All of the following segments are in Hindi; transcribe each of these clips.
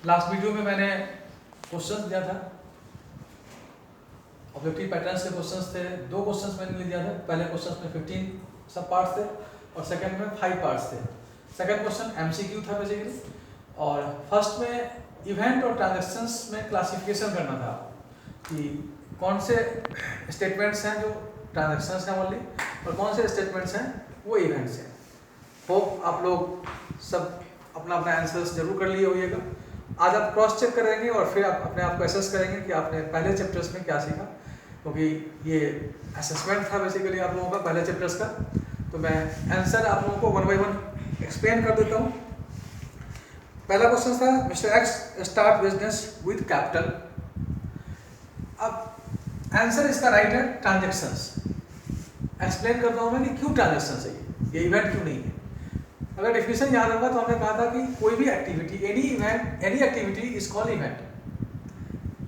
लास्ट वीडियो में मैंने क्वेश्चंस दिया था, ऑब्जेक्टिव पैटर्न्स के क्वेश्चंस थे। दो क्वेश्चंस मैंने दिया था। पहले क्वेश्चंस में 15 सब पार्ट्स थे और सेकंड में 5 पार्ट्स थे। सेकंड क्वेश्चन एमसीक्यू था बेसिकली, और फर्स्ट में इवेंट और ट्रांजैक्शंस में क्लासिफिकेशन करना था कि कौन से स्टेटमेंट्स हैं जो ट्रांजैक्शंस हैं ओनली और कौन से स्टेटमेंट्स हैं वो इवेंट्स हैं। होप आप लोग सब अपना अपना आंसर्स जरूर कर लिए होइएगा। आज आप क्रॉस चेक करेंगे और फिर आप अपने आप को असेस करेंगे कि आपने पहले चैप्टर्स में क्या सीखा, क्योंकि ये असेसमेंट था बेसिकली आप लोगों का पहले चैप्टर्स का। तो मैं आंसर आप लोगों को 1 बाय 1 एक्सप्लेन कर देता हूँ। पहला क्वेश्चन था mister x start business with capital. अब आंसर इसका राइट है ट्रांजैक्शंस। एक्सप्लेन करता हूँ मैं कि क्यों ट्रांजैक्शंस है, ये इवेंट क्यों नहीं है। अगर डेफिनेशन याद होगा तो हमने कहा था कि कोई भी activity, any event, any activity is called event,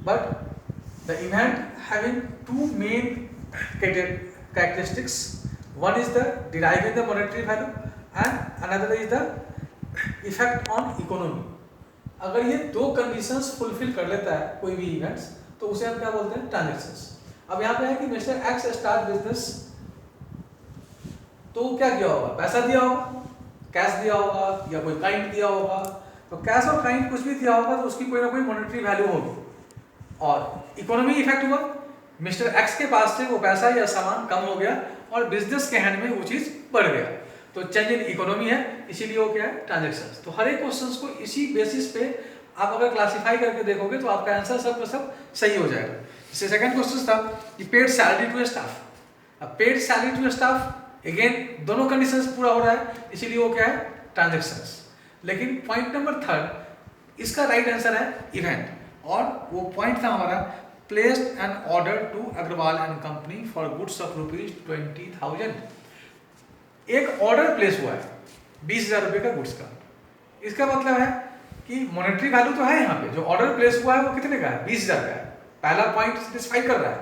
but the event having two main characteristics. One is the deriving the monetary value and another is the effect on economy. अगर ये दो कंडीशंस फुलफिल कर लेता है कोई भी इवेंट्स तो उसे हम क्या बोलते हैं, ट्रांजैक्शंस। अब यहाँ पे है कि मिस्टर एक्स स्टार्ट बिजनेस, तो क्या किया होगा, पैसा दिया होगा, कैश दिया होगा या कोई काइंड दिया होगा। तो कैश और काइंड कुछ भी दिया होगा तो उसकी कोई ना कोई मॉनेटरी वैल्यू होगी। और इकोनॉमी इफेक्ट हुआ, मिस्टर एक्स के पास से वो पैसा या सामान कम हो गया और बिजनेस के हैंड में वो चीज बढ़ गया, तो चेंज इन इकोनॉमी है, इसीलिए वो क्या है, ट्रांजैक्शंस। तो हर एक क्वेश्चंस को इसी बेसिस पे आप अगर क्लासिफाई करके देखोगे तो आपका आंसर सब का सब सही हो जाएगा। जैसे सेकंड क्वेश्चन था कि पेड सैलरी टू स्टाफ। अब paid salary to staff again दोनों कंडीशंस पूरा हो रहा है, इसीलिए वो क्या है, ट्रांजैक्शंस। लेकिन पॉइंट नंबर थर्ड इसका राइट आंसर है इवेंट, और वो पॉइंट था हमारा placed an order to Agrawal and Company for goods of ₹20,000। एक ऑर्डर प्लेस हुआ है 20,000 रुपये का गुड्स का। इसका मतलब है कि मॉनेटरी वैल्यू तो है यहाँ पे, जो ऑर्डर प्लेस हुआ है वो कितने का है, 20,000 का है। पहला पॉइंट सेटिस्फाई कर रहा है,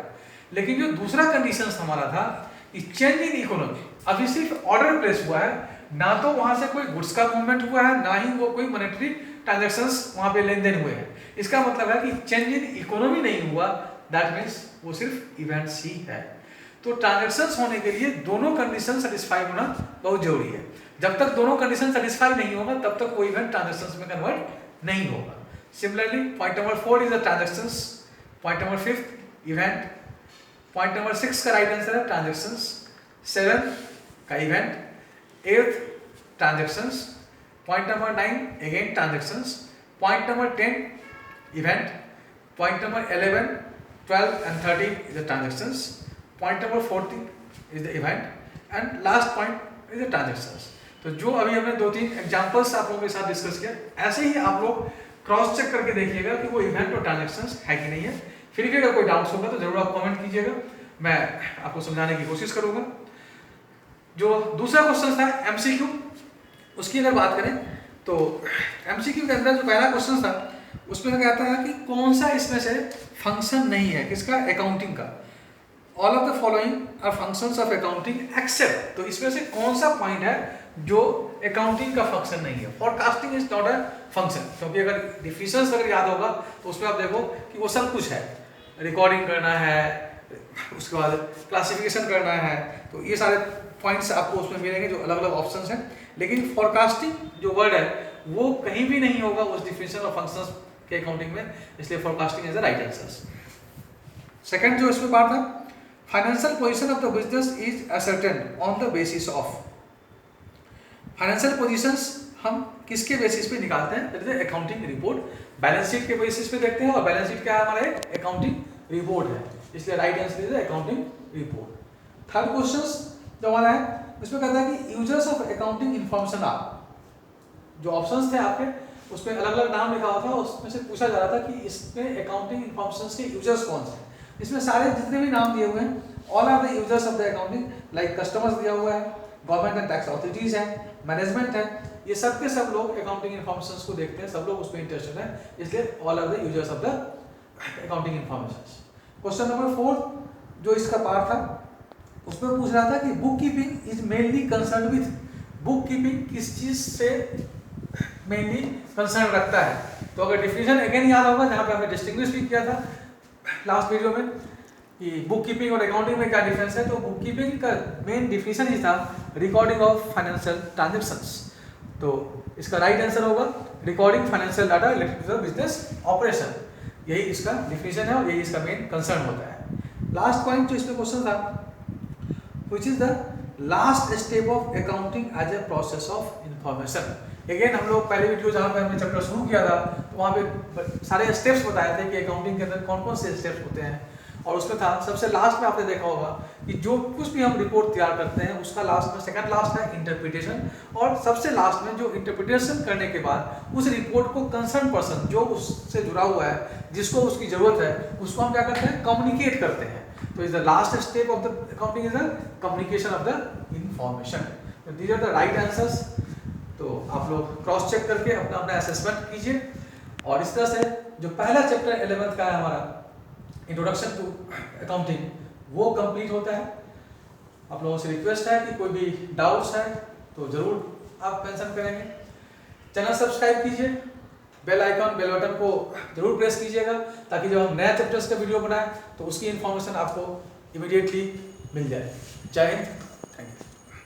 लेकिन जो दूसरा कंडीशन हमारा था कि चेंज इन इकोनॉमी, अभी सिर्फ ऑर्डर प्लेस हुआ है, ना तो वहां से कोई गुड्स का मूवमेंट हुआ है, ना ही वो कोई मॉनेटरी ट्रांजैक्शंस वहां पे लेन देन हुए हैं। इसका मतलब है कि चेंज इन इकोनॉमी नहीं हुआ, दैट मीन्स वो सिर्फ इवेंट्स ही है। तो ट्रांजैक्शंस होने के लिए दोनों कंडीशन सेटिस्फाई होना बहुत जरूरी है। जब तक दोनों कंडीशन सेटिस्फाई नहीं होगा तब तक कोई इवेंट ट्रांजैक्शंस में कन्वर्ट नहीं होगा। Similarly point number 4 is the transactions, point number 5 event, point number 6 का राइट आंसर है ट्रांजैक्शंस, 7 का event, 8 transactions, point number 9 again transactions, point number 10 event, point number 11, 12 and 13 is the transactions, point number 14 is the event and last point is the transactions। तो जो अभी हमने 2-3 एग्जांपल्स आप लोगों के साथ डिस्कस किया, ऐसे ही आप लोग क्रॉस चेक करके देखिएगा कि वो इवेंट और ट्रांजैक्शंस है कि नहीं है। फिर भी अगर कोई डाउट्स होगा तो जरूर आप कमेंट कीजिएगा, मैं आपको समझाने की कोशिश करूंगा। जो दूसरा क्वेश्चन था एमसीक्यू, उसकी अगर बात करें तो एमसीक्यू के अंदर जो पहला क्वेश्चन था उसमें कहता है कि कौन सा इसमें से फंक्शन नहीं है, किसका, अकाउंटिंग का। All of the following are functions of accounting except, तो इसमें से कौन सा पॉइंट है जो अकाउंटिंग का फंक्शन नहीं है। Forecasting is not a function, क्योंकि अगर डिफिनेशंस अगर याद होगा तो उसमें आप देखो कि वो सब कुछ है, रिकॉर्डिंग करना है, उसके बाद क्लासिफिकेशन करना है, तो ये सारे पॉइंट्स आपको उसमें मिलेंगे जो अलग अलग ऑप्शंस हैं। लेकिन फॉरकास्टिंग जो वर्ड है वो कहीं भी नहीं होगा उस डिफिनेशन ऑफ फंक्शंस के अकाउंटिंग में, इसलिए forecasting is the right answer. Second जो इसमें पार्ट था, financial position of the business is ascertained on the basis of. Financial positions हम किसके बेसिस पे निकालते हैं, that is accounting report. Balance sheet के बेसिस पे देखते हैं, और बैलेंस शीट क्या है, हमारा अकाउंटिंग रिपोर्ट है, इसलिए right answer is accounting report. Third question जो हमारा है उसमें कहता है कि users of accounting information are, जो ऑप्शंस थे आपके उसमें अलग अलग नाम लिखा हुआ था, उसमें से पूछा जा रहा था कि इसमें अकाउंटिंग इन्फॉर्मेशन के यूजर्स कौन से हैं। इसमें सारे जितने भी नाम दिए हुए हैं, all are the users of the accounting, like customers दिया हुआ है, गवर्नमेंट एंड टैक्स अथॉरिटीज हैं, मैनेजमेंट है, ये सब के सब लोग अकाउंटिंग इन्फॉर्मेशन को देखते हैं, सब लोग उसमें इंटरेस्टेड हैं, इसलिए all are the users of the accounting information. Question number 4 जो इसका पार्ट था उसमें पूछ रहा था कि book keeping is mainly concern with, book keeping किस चीज से मेनली कंसर्न रखता है। तो अगर डिफिनेशन अगेन याद होगा, जहाँ पे हमने डिस्टिंग्विश भी किया था लास्ट वीडियो में कि बुक कीपिंग और अकाउंटिंग में क्या डिफरेंस है, तो बुक कीपिंग का मेन डिफिनेशन ही था रिकॉर्डिंग ऑफ फाइनेंशियल ट्रांजेक्शंस। तो इसका राइट आंसर होगा recording financial data related to the business operation. यही इसका डिफिनेशन है और यही इसका मेन कंसर्न होता है। लास्ट पॉइंट जो इसमें क्वेश्चन था, which is the last step of accounting as a process of information. Again हम लोग पहले वीडियो जहाँ पे हमने चैप्टर शुरू किया था, तो वहाँ पे सारे स्टेप्स बताए थे कि अकाउंटिंग के अंदर कौन कौन से स्टेप्स होते हैं, और उसमें था सबसे लास्ट में आपने देखा होगा कि जो कुछ भी हम रिपोर्ट तैयार करते हैं उसका लास्ट में सेकंड लास्ट है इंटरप्रिटेशन, और सबसे लास्ट में जो इंटरप्रिटेशन करने के बाद उस रिपोर्ट को कंसर्न पर्सन जो उससे जुड़ा हुआ है, जिसको उसकी जरूरत है, उसको हम क्या करते हैं, कम्युनिकेट करते हैं। तो is the last step of the accounting is the communication of the information. तो these are the right answers. तो आप लोग क्रॉस चेक करके अपना अपना असेसमेंट कीजिए, और इस तरह से जो पहला चैप्टर 11th का है हमारा इंट्रोडक्शन टू अकाउंटिंग, वो कंप्लीट होता है। आप लोगों से रिक्वेस्ट है कि कोई भी डाउट्स है तो जरूर आप मेंशन करेंगे। चैनल सब्सक्राइब कीजिए, बेल आइकन बेल बटन को जरूर प्रेस कीजिएगा, ताकि जब हम नया चैप्टर्स का वीडियो बनाएं तो उसकी इन्फॉर्मेशन आपको इमीडिएटली मिल जाए। जय हिंद, थैंक यू।